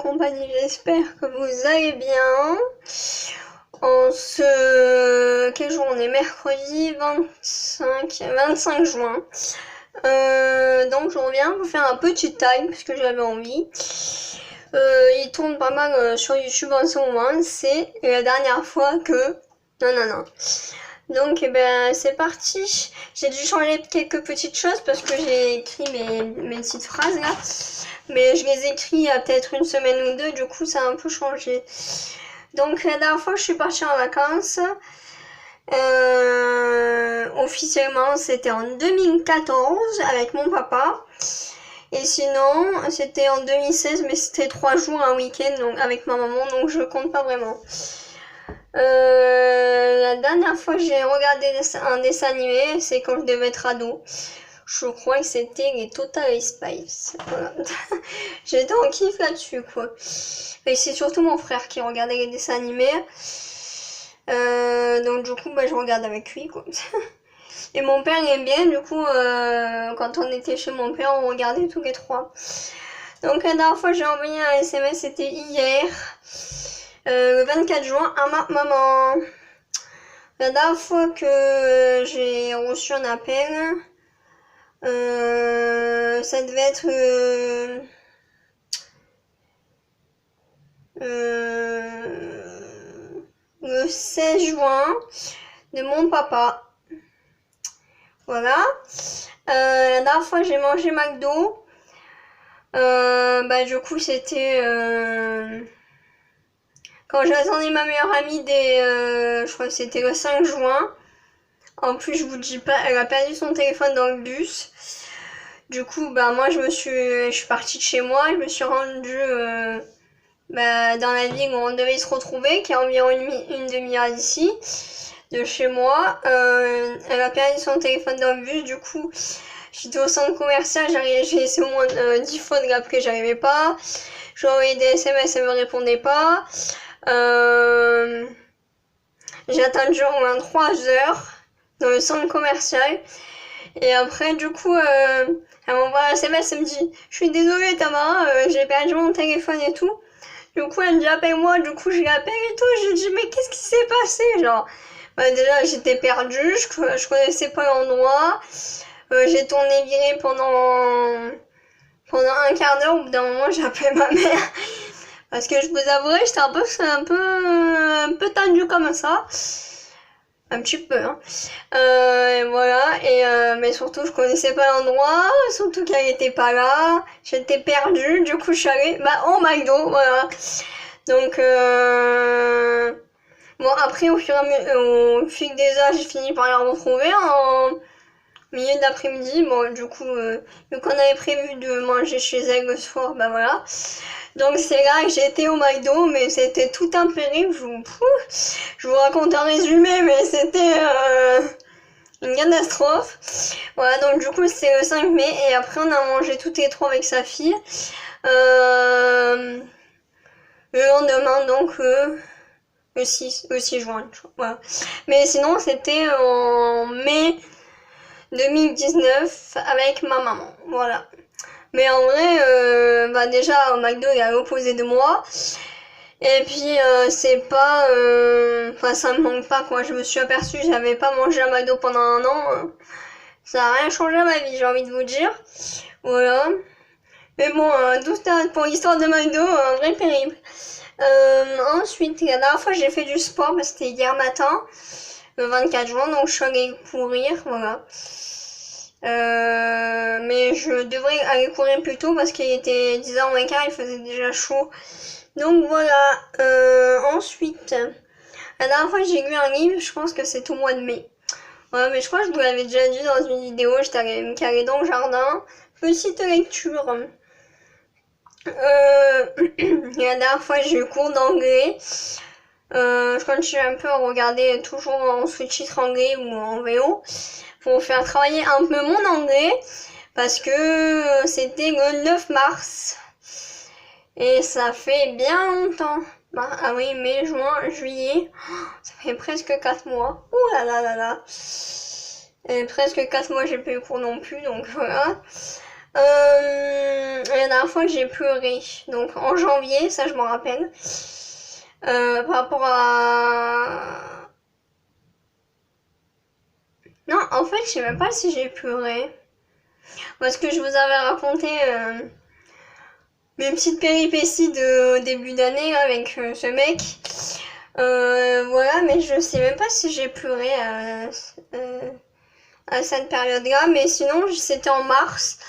compagnie, j'espère que vous allez bien. En ce... Quel jour on est? Mercredi 25 juin. Donc je reviens vous faire un petit time parce que j'avais envie. Il tourne pas mal sur YouTube en ce moment. C'est la dernière fois que... Non. Donc c'est parti. J'ai dû changer quelques petites choses parce que j'ai écrit mes petites phrases là. Mais je les écris il y a peut-être une semaine ou deux, du coup ça a un peu changé. Donc la dernière fois je suis partie en vacances. Officiellement c'était en 2014 avec mon papa. Et sinon c'était en 2016 mais c'était 3 jours un week-end donc avec ma maman, donc je compte pas vraiment. La dernière fois que j'ai regardé un dessin animé, c'est quand je devais être ado. Je crois que c'était les Totally Spies. Voilà. J'étais en kiff là-dessus, quoi. Et c'est surtout mon frère qui regardait les dessins animés. Donc du coup, je regarde avec lui, quoi. Et mon père il aime bien, du coup, quand on était chez mon père, on regardait tous les trois. Donc la dernière fois, j'ai envoyé un SMS, c'était hier. Le 24 juin à ma maman. La dernière fois que j'ai reçu un appel, ça devait être le 16 juin de mon papa. Voilà. La dernière fois j'ai mangé McDo. Du coup c'était quand j'attendais ma meilleure amie je crois que c'était le 5 juin. En plus, je vous dis pas, elle a perdu son téléphone dans le bus. Du coup, moi, je suis partie de chez moi. Je me suis rendue dans la ville où on devait se retrouver, qui est environ une demi-heure d'ici, de chez moi. Elle a perdu son téléphone dans le bus. Du coup, j'étais au centre commercial. J'ai essayé au moins 10 fois de l'appeler, j'arrivais pas. J'ai envoyé des SMS, elle me répondait pas. J'ai attendu au moins 3 heures dans le centre commercial. Et après, du coup, elle m'envoie un SMS, elle me dit « Je suis désolée Tamara, j'ai perdu mon téléphone et tout. » Du coup, elle me dit « Appelle-moi », du coup, je l'appelle et tout. Je lui dis « Mais qu'est-ce qui s'est passé ?» Genre, déjà, j'étais perdue, je connaissais pas l'endroit. J'ai tourné virée pendant un quart d'heure. Au bout d'un moment, j'ai appelé ma mère. Parce que je vous avouerai, j'étais un peu tendue comme ça. Un petit peu, hein. Et voilà, mais surtout, je connaissais pas l'endroit, surtout qu'elle était pas là. J'étais perdue, du coup, je suis allée, au McDo, voilà. Donc, bon, après, au fil des heures, j'ai fini par la retrouver en milieu d'après-midi. Bon, du coup, vu qu'on avait prévu de manger chez elle le soir, voilà. Donc c'est là que j'ai été au McDo, mais c'était tout un périple. Je vous raconte un résumé, mais c'était une catastrophe. Voilà, donc du coup c'était le 5 mai, et après on a mangé toutes les trois avec sa fille. Le lendemain, donc le 6 juin, voilà. Mais sinon c'était en mai 2019 avec ma maman, voilà. Mais en vrai, déjà au McDo il est à l'opposé de moi. Et puis c'est pas... ça me manque pas, quoi. Je me suis aperçue, j'avais pas mangé à McDo pendant un an. Ça a rien changé à ma vie, j'ai envie de vous dire. Voilà. Mais bon, tout ça pour l'histoire de McDo, un vrai périple. Ensuite, la dernière fois j'ai fait du sport, c'était hier matin, le 24 juin, donc je suis allée courir, voilà. Mais je devrais aller courir plus tôt parce qu'il était 10h moins quart, il faisait déjà chaud. Donc voilà. Ensuite, la dernière fois j'ai lu un livre, je pense que c'est au mois de mai. Ouais, mais je crois que je vous l'avais déjà dit dans une vidéo, j'étais allée me caler dans le jardin. Petite lecture. La dernière fois j'ai eu cours d'anglais. Je continue un peu à regarder toujours en sous-titres anglais ou en VO pour faire travailler un peu mon anglais parce que c'était le 9 mars et ça fait bien longtemps. Ah oui, mai, juin, juillet, ça fait presque 4 mois. Ouh là là là là. Et presque 4 mois j'ai pas eu cours non plus, donc voilà. La dernière fois que j'ai pleuré, donc en janvier, ça je m'en rappelle, par rapport à... Non, en fait, je sais même pas si j'ai pleuré. Parce que je vous avais raconté mes petites péripéties de début d'année avec ce mec. Voilà, mais je sais même pas si j'ai pleuré à cette période-là. Mais sinon, c'était en mars,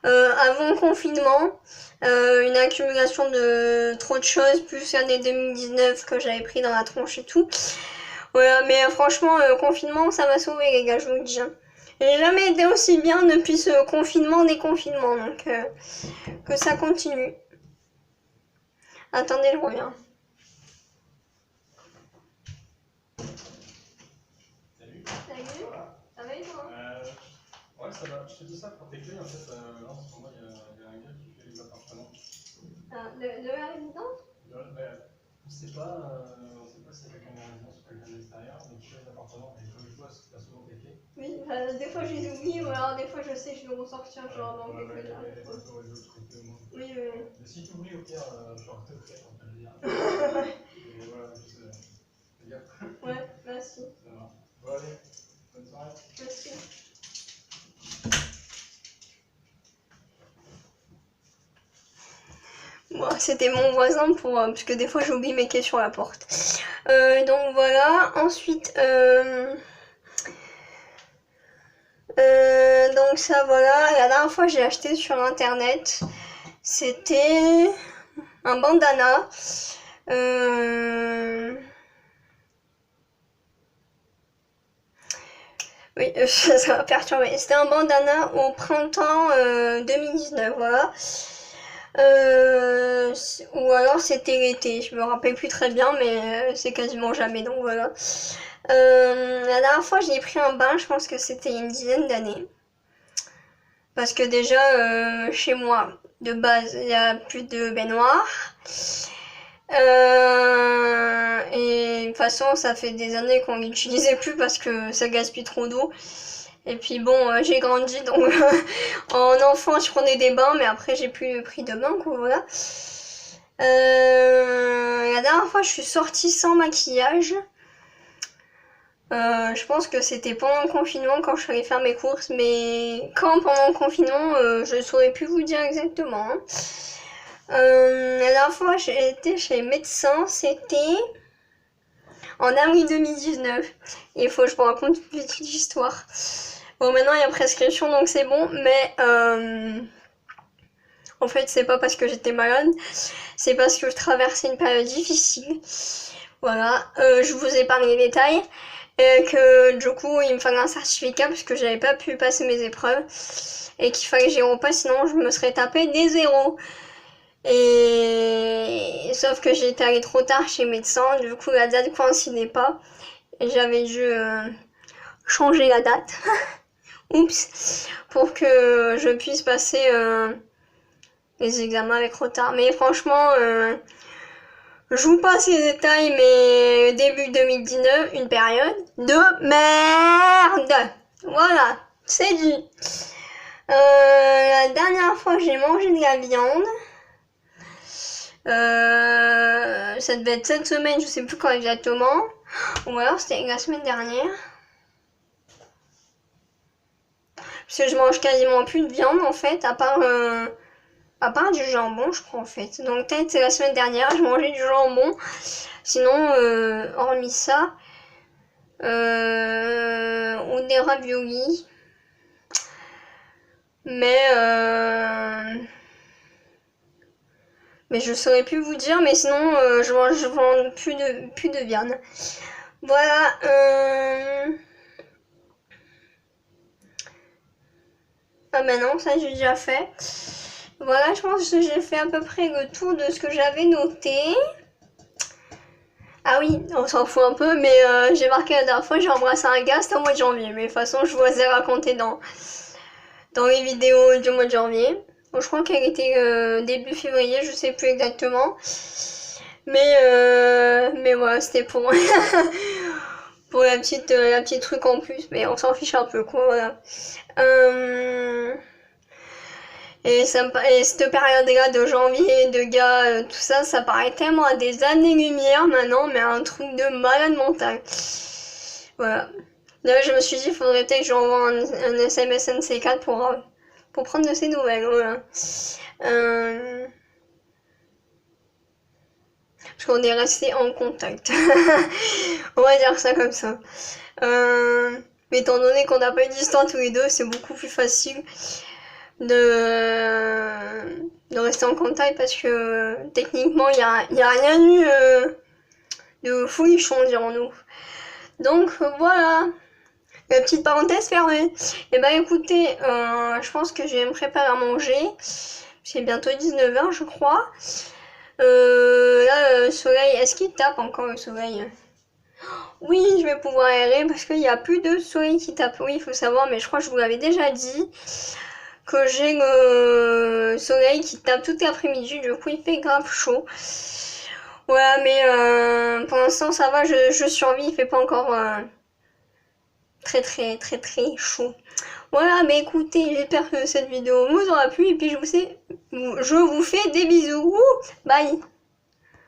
avant le confinement. Une accumulation de trop de choses, plus l'année 2019 que j'avais pris dans la tronche et tout. Voilà, mais franchement, le confinement, ça m'a sauvé, les gars, je vous le dis. J'ai jamais été aussi bien depuis ce confinement, déconfinement, donc que ça continue. Attendez, je reviens. Salut. Salut. Ça va et toi? Ouais, ça va. Je te dis ça pour tes clés. En fait, là, en ce moment, il y a un gars qui fait les appartements. De la résidence? On sait pas si c'est quelqu'un de la résidence ou quelqu'un de l'extérieur, mais qui fait les appartements. Et comme je vois, tu as souvent tes clés. Oui, des fois je les oublie, ou alors des fois je sais que je vais ressortir genre dans quelques temps. Oui, oui. Mais si tu oublies, au pire, genre, te faire, on peut le dire. Et voilà, juste, fais gaffe. Ouais, merci. Ça va. Bon, allez, bonne soirée. Merci. Bon, c'était mon voisin pour parce que des fois j'oublie mes clés sur la porte. Donc voilà. Ensuite, donc ça voilà. La dernière fois j'ai acheté sur internet, c'était un bandana. Oui, ça m'a perturbé. C'était un bandana au printemps 2019, voilà. Ou alors c'était l'été, je me rappelle plus très bien, mais c'est quasiment jamais, donc voilà. La dernière fois j'ai pris un bain, je pense que c'était il y a une dizaine d'années. Parce que déjà, chez moi, de base, il n'y a plus de baignoire. Et de toute façon, ça fait des années qu'on l'utilisait plus parce que ça gaspille trop d'eau. Et puis bon, j'ai grandi, donc en enfant, je prenais des bains, mais après, j'ai plus pris de bain, quoi, voilà. La dernière fois, je suis sortie sans maquillage. Je pense que c'était pendant le confinement quand je suis allée faire mes courses, mais quand pendant le confinement, je ne saurais plus vous dire exactement. Hein. La dernière fois j'ai été chez le médecin, c'était en avril 2019. Et il faut que je vous raconte une petite histoire. Bon, maintenant il y a prescription donc c'est bon, mais en fait c'est pas parce que j'étais malade, c'est parce que je traversais une période difficile. Voilà, je vous épargne les détails. Et que du coup il me fallait un certificat parce que j'avais pas pu passer mes épreuves. Et qu'il fallait que j'y repasse, sinon je me serais tapé des zéros. Et sauf que j'étais allée trop tard chez le médecin, du coup la date coïncidait pas. Et j'avais dû changer la date. Oups. Pour que je puisse passer les examens avec retard. Mais franchement, je vous passe les détails, mais début 2019, une période de merde. Voilà, c'est dit. La dernière fois que j'ai mangé de la viande, ça devait être cette semaine, je sais plus quand exactement. Ou alors c'était la semaine dernière. Parce que je mange quasiment plus de viande en fait, à part du jambon, je crois en fait. Donc peut-être c'est la semaine dernière, je mangeais du jambon. Sinon, hormis ça, ou des raviolis. Mais je saurais plus vous dire, mais sinon je vends plus de viande. Voilà. Ah ben non, ça j'ai déjà fait. Voilà, je pense que j'ai fait à peu près le tour de ce que j'avais noté. Ah oui, on s'en fout un peu, mais j'ai marqué la dernière fois, j'ai embrassé un gars, c'était au mois de janvier. Mais de toute façon, je vous ai raconté dans les vidéos du mois de janvier. Bon, je crois qu'elle était début février, je sais plus exactement. Mais voilà, c'était pour pour la petite truc en plus, mais on s'en fiche un peu quoi, voilà. Et cette période-là de janvier, de gars, tout ça, ça paraît tellement à des années-lumière maintenant, mais un truc de malade mental. Voilà. Là, je me suis dit, il faudrait peut-être que j'envoie un SMS NC4 pour prendre de ses nouvelles. Voilà. Parce qu'on est resté en contact. On va dire ça comme ça. Mais étant donné qu'on n'a pas eu d'histoire tous les deux, c'est beaucoup plus facile de rester en contact parce que techniquement, il y a rien eu de folichon, dirons-nous. Donc voilà. La petite parenthèse fermée. Et bah écoutez, je pense que je vais me préparer à manger. C'est bientôt 19h, je crois. Là, le soleil, est-ce qu'il tape encore le soleil? Oui, je vais pouvoir aérer parce qu'il n'y a plus de soleil qui tape. Oui, il faut savoir, mais je crois que je vous l'avais déjà dit que j'ai le soleil qui tape tout l'après-midi. Du coup, il fait grave chaud. Voilà, mais pour l'instant, ça va, je survis. Il fait pas encore très chaud. Voilà, mais écoutez, j'espère que cette vidéo vous aura plu et puis je vous fais des bisous. Bye.